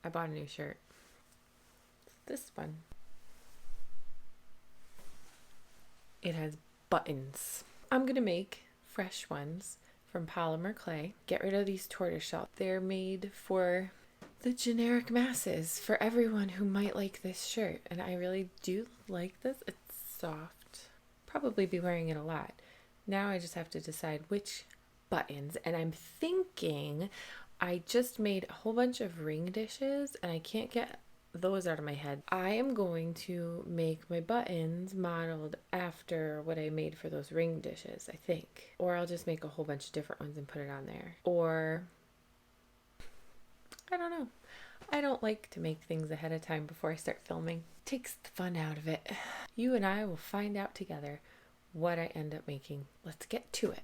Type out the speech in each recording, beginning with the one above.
I bought a new shirt. This one. It has buttons. I'm gonna make fresh ones from polymer clay. Get rid of these tortoiseshell. They're made for the generic masses, for everyone who might like this shirt. And I really do like this. It's soft. Probably be wearing it a lot. Now I just have to decide which buttons. And I'm thinking, I just made a whole bunch of ring dishes and I can't get those out of my head. I am going to make my buttons modeled after what I made for those ring dishes, I think. Or I'll just make a whole bunch of different ones and put it on there. Or I don't know. I don't like to make things ahead of time before I start filming. It takes the fun out of it. You and I will find out together what I end up making. Let's get to it.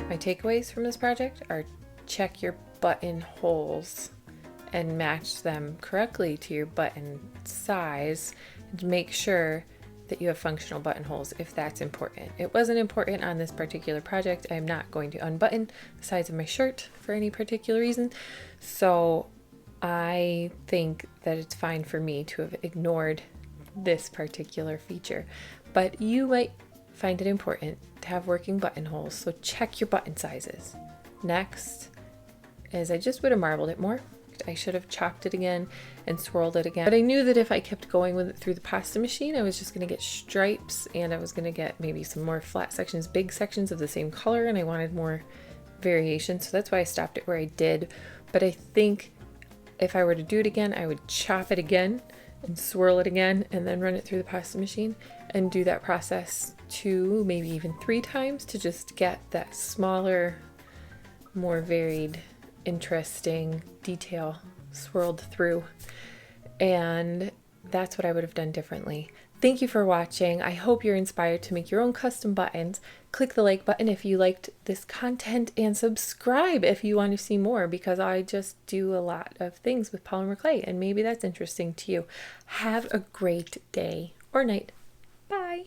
My takeaways from this project are: check your button holes and match them correctly to your button size, and make sure that you have functional buttonholes if that's important. It wasn't important on this particular project. I'm not going to unbutton the sides of my shirt for any particular reason, so I think that it's fine for me to have ignored this particular feature, but you might find it important to have working buttonholes, so check your button sizes. Next is, I just would have marbled it more. I should have chopped it again and swirled it again, but I knew that if I kept going with it through the pasta machine, I was just going to get stripes, and I was going to get maybe some more flat sections, big sections of the same color, and I wanted more variation, so that's why I stopped it where I did. But I think if I were to do it again, I would chop it again and swirl it again and then run it through the pasta machine and do that process 2, maybe even 3 times to just get that smaller, more varied interesting detail swirled through. And that's what I would have done differently. Thank you for watching. I hope you're inspired to make your own custom buttons. Click the like button if you liked this content, and subscribe if you want to see more, because I just do a lot of things with polymer clay and maybe that's interesting to you. Have a great day or night. Bye.